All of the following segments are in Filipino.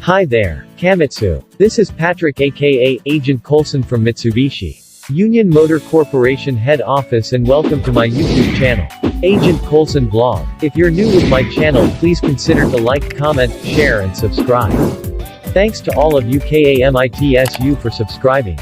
Hi there, Kamitsu. This is Patrick aka Agent Coulson from Mitsubishi Union Motor Corporation head office and welcome to my YouTube channel, Agent Coulson Vlog. If you're new with my channel, please consider to like, comment, share and subscribe. Thanks to all of you KAMITSU for subscribing.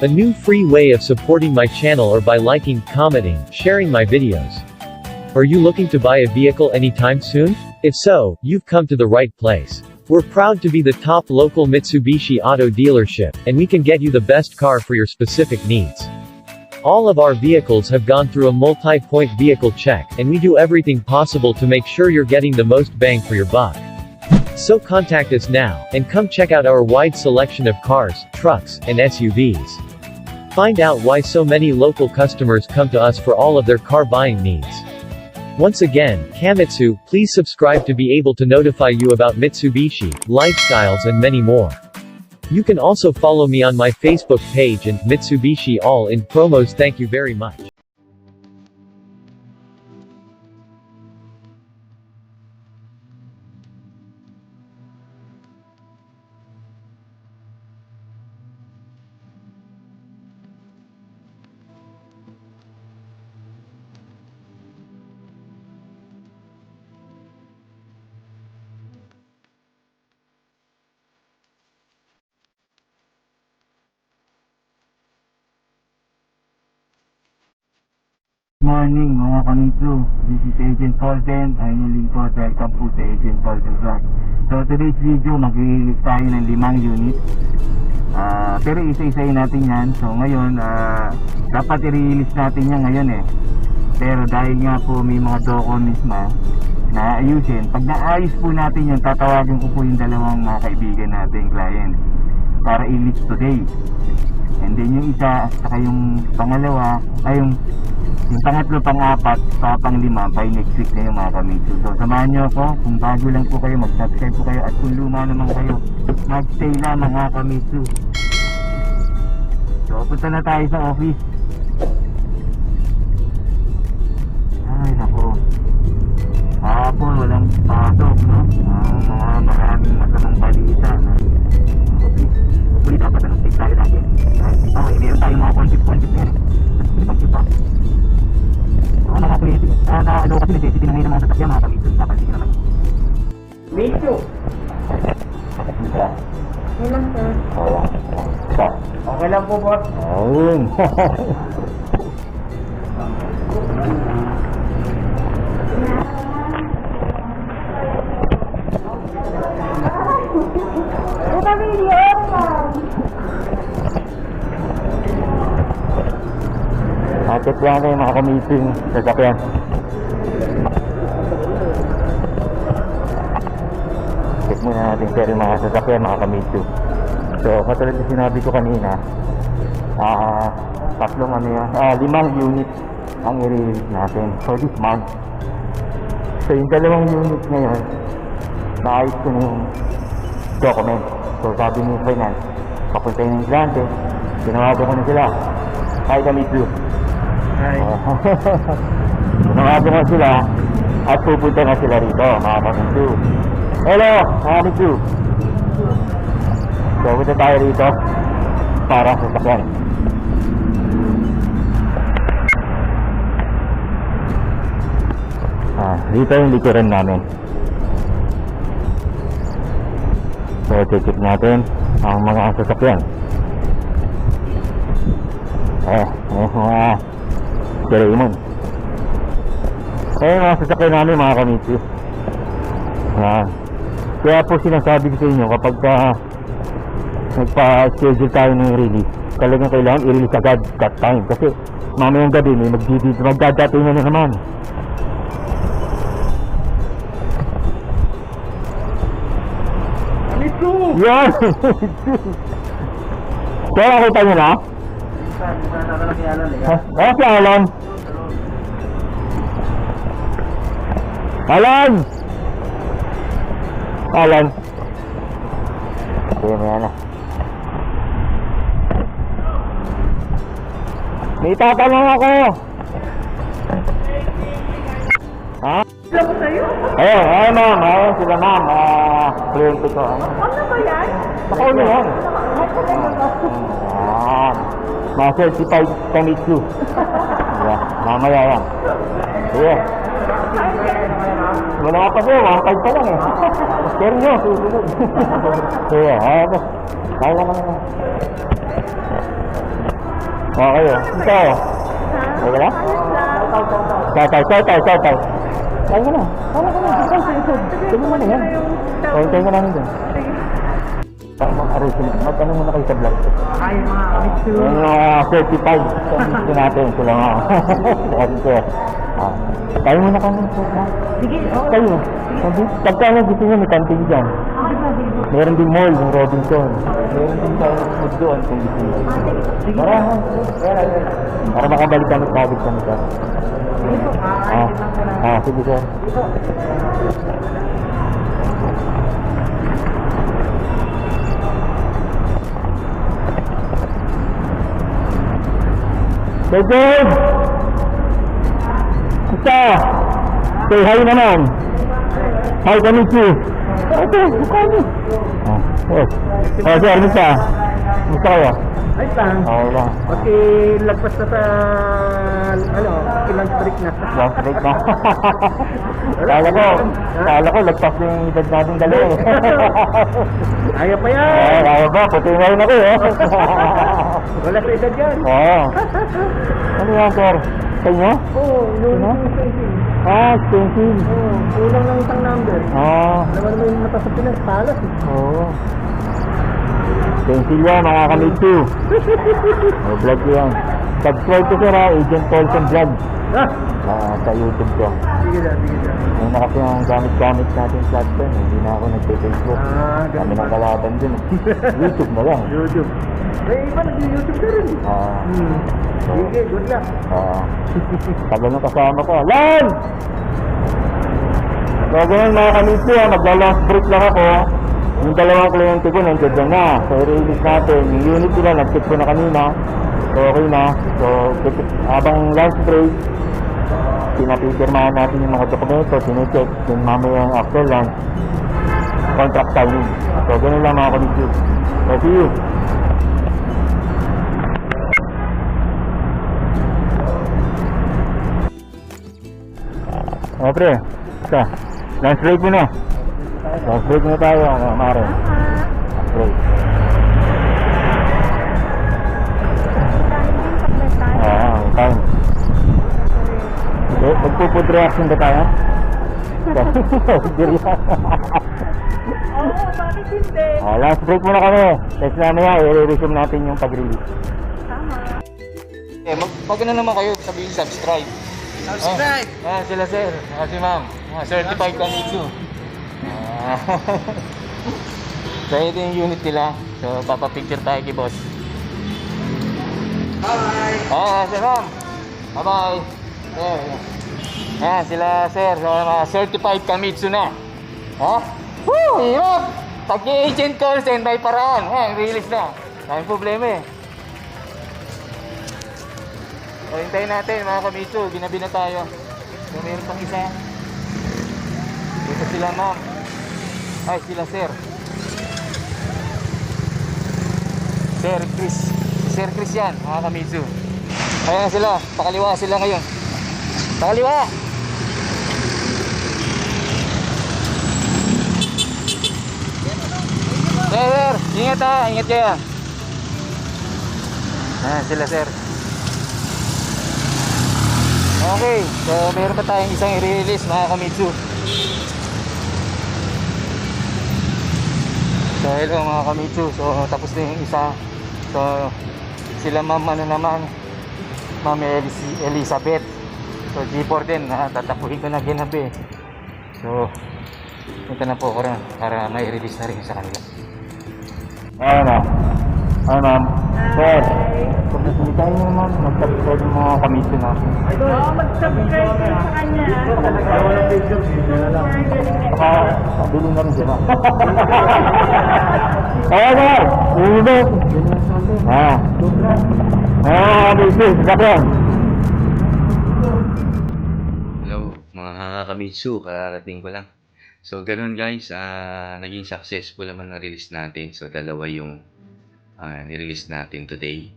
A new free way of supporting my channel or by liking, commenting, sharing my videos. Are you looking to buy a vehicle anytime soon? If so, you've come to the right place. We're proud to be the top local Mitsubishi auto dealership, and we can get you the best car for your specific needs. All of our vehicles have gone through a multi-point vehicle check, and we do everything possible to make sure you're getting the most bang for your buck. So contact us now, and come check out our wide selection of cars, trucks, and SUVs. Find out why so many local customers come to us for all of their car buying needs. Once again, Kamitsu, please subscribe to be able to notify you about Mitsubishi, lifestyles and many more. You can also follow me on my Facebook page and Mitsubishi All in Promos. Thank you very much. Morning mga kanitro, this is Agent Coulson. I'm lingkod, welcome po sa Agent Coulson Vlog. So today's video, mag-release tayo ng 5 units. Pero isa-isayin natin yan. So ngayon, dapat i-release natin yan ngayon Pero dahil nga po may mga documents na ayusin. Pag naayos po natin yun, tatawagin ko po yung dalawang mga kaibigan natin, client, para i-list today. And then yung isa, saka yung pangalawa, ay yung pangatlo, pang-apat, pang-lima, by next week na yung mga kamitsu. So samahan nyo ako, kung bago lang po kayo, mag-subscribe po kayo, at kung luma naman kayo, mag-stay lang mga kamitsu. So punta na tayo sa office. Ay nako, hapon walang pasok, no? Maraming masamang balita na office. Huli dapat ang stay tayo natin. Okay, meron tayo mga concept na yan. Ano kasi necessity na ngayon ng mga sasakyan, mga kamitsu, napansin naman. Mitsu! Okay lang, sir. Okay lang po, boss. Ayun. Check lang kayo mga kamitsu yung sasakyan. Check muna natin sir yung mga sasakyan mga kamitsu. So katulad na sinabi ko kanina, 5 units ang i-release natin for this month. So yung 2 units ngayon, naayos ko na yung document. So sabi ni finance, papunta yung kliyente, tinawagan ko na sila. Hi kamitsu. Nakabi nga sila at pupunta nga sila rito mga kamitsu. Hello mga kamitsu. So punta tayo rito para sa sakyan. Dito yung likuran namin. So check natin ang mga sasakyan. Mga Raymond. Mga sasakyan namin mga kamitsu. Kaya po sinasabi ko sa inyo, kapag nagpa-schedule tayo ng release, talagang kailangan i-release agad that time. Kasi mamayang gabi may magdadating na naman. Kamitsu! Yan! Kaya nakita nyo na? Si Alan. Alan! Okay, may ano. May tatanong ako. Ha? Alam mo sa'yo? Ayun ma'am. Ayun sila ma'am. Kliyente ko. Ano ba yan? Nakaulo yan. Ma-certified Kamitsu. Yeah, mamaya yan. Sige. Wala pa po, 1.5 pa lang eh. Pero nyo, susunod. Sige, ayun. Kaya lang naman. Okay oh. Ito oh. Okay na? Tay. Kaya ka na. Sige mo na yan. Okay ka namin dyan. Magtanong muna kayo sa vlog. Ay, mga kamitsu. Yung certified. Gusto natin sila nga. Tayo muna kami. Sige, okay. Tayo. Pagkano gusto nyo may kantin dyan? Meron din mall, yung Robinson. Meron din sa food doon kung gusto nyo. Para makabalik kami sa habit kami sa. Sige sir. David! Isa! Say hi naman! Hi, Kamitsu! Ito, mukha niyo! Sir, Misa! Misa kayo? Ay, saan? Okay lang. Pati lagpas na sa, ilang streak na. Long break na. Kala ko, lagpas yung edad natin dalawa eh. Kaya pa yan! Kaya ba? Puti ngayon ako eh. Wala sa edad yan. Oo. Ano yan, sir? Sa inyo? Oo, yun Ano? yung stencil. Stencil. Oo, kulang ng isang number. Alam mo naman yung mata sa Pinas, palas eh. Oo. Stencil yan, mga Kamitsu. Vlog ko yan. Subscribe ko sir ha, Agent Paulson Vlog. Sa YouTube ko. Sige na. Ngayon na kasi yung gamit-gamit natin platform. Hindi na ako nagpe-Facebook. Kami ng kalaban din. YouTube na lang. YouTube. May iba nag-YouTube ka rin. Sige, good luck. Tagal ng kasama ko. Lan! So ganyan mga Kamitsu ha, magla-lunch break lang ako. Yung dalawang kliyente ko nandiyan na. So i-release natin. Yung unit nila, nag-check ko na kanina. So okay na. So habang lunch break, pinapipirmahan natin yung mga dokumento, sinecheck. Then mamaya yung after lunch, contract signing. So ganun lang mga Kamitsu. So see you. O pre, isa. Lunch break muna. Lunch break muna tayo, Mare. Lunch break. Time. Magpo-food reaction ba tayo? Oo, bakit hindi? Lunch break muna kami. Tapos mamaya, i-resume natin yung pag-release. Tama. Pag ano naman kayo, sabihin subscribe. Subscribe! Sila sir, si ma'am. Certified Kamitsu. So ito yung unit nila. So papapicture tayo kay boss. Bye! Si ma'am. Bye-bye. Sila sir. So, certified Kamitsu na. Woo! Hirap! Pag-agent call, send by paraan. Release na. Daming problema eh. So, hintayin natin mga Kamitsu, ginabi na tayo. So, meron pang isa. Dito sila ma'am. Ay, sila sir. Sir Chris yan, mga Kamitsu. Ayan sila, pakaliwa sila ngayon. Pakaliwa! Sir, ingat ha, ingat kayo. Ayan sila sir. Okay, so meron pa tayong isang i-release mga Kamitsu. So hello mga Kamitsu, so tapos na yung isa. So sila ma'am naman, Ma'am Elizabeth. So G4 din, tatapuhin ko na ginabi. So punta na po ako rin para may release na rin sa kanila. Hi ma'am. Sir, kung nasunitahin mo ma'am, mag-subscribe yung mga Kamitsu na. Oo, mag-subscribe din sa kanya. Walang picture, video na lang. Baka, bilhin na rin siya ma'am. Ayan na! Ulo! Amazing! Sakyan! Hello, mga kamitsu, kararating ko lang. So, ganun guys, naging successful naman na release natin. So, dalawa yung nirelease natin today.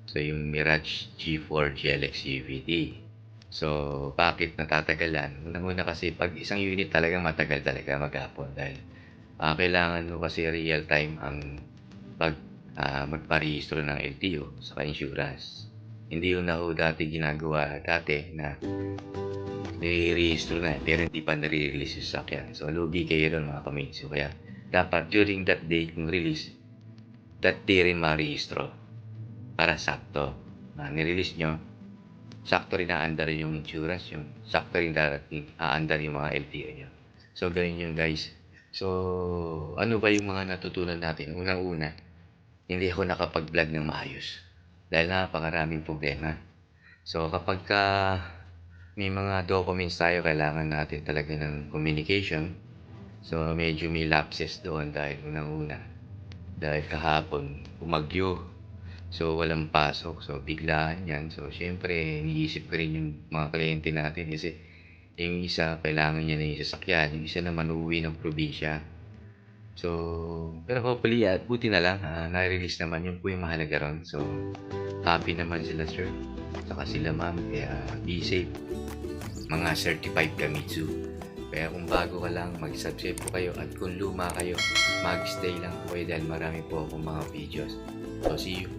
So, yung Mirage G4 GLX UVT. So, bakit natatagalan? Unang-una kasi, pag isang unit talagang matagal talaga maghapon. Dahil kailangan mo kasi real time ang magparehistro ng LTO sa insurance. Hindi yung dati ginagawa dati na nire-rehistro na pero hindi pa nare-release yung sakyan. So, lugi kayo ron mga kamitsu. Kaya, dapat during that day kung release, that day rin marehistro para sakto. Nirelease nyo, sakto rin aandar yung insurance yun. Sakto rin aandar yung mga LTO nyo. So, ganun yun guys. So, ano ba yung mga natutunan natin? Unang-una, hindi ako nakapag-vlog ng maayos. Dahil napakaraming problema. So, kapag may mga documents tayo, kailangan natin talaga ng communication. So, medyo may lapses doon dahil unang-una. Dahil kahapon, umagyo. So, walang pasok. So, biglaan yan. So, syempre, iniisip ko rin yung mga kliyente natin kasi yung isa, kailangan niya na yung sasakyan. Yung isa naman uuwi ng probinsya. So, pero hopefully, buti na lang, na-release naman. Yun po yung mahalaga ron. So, happy naman sila, sir. Saka sila, ma'am. Kaya, be safe. Mga certified Kamitsu. Kaya kung bago ka lang, mag-subscribe po kayo. At kung luma kayo, mag-stay lang po kayo dahil marami po akong mga videos. So, see you.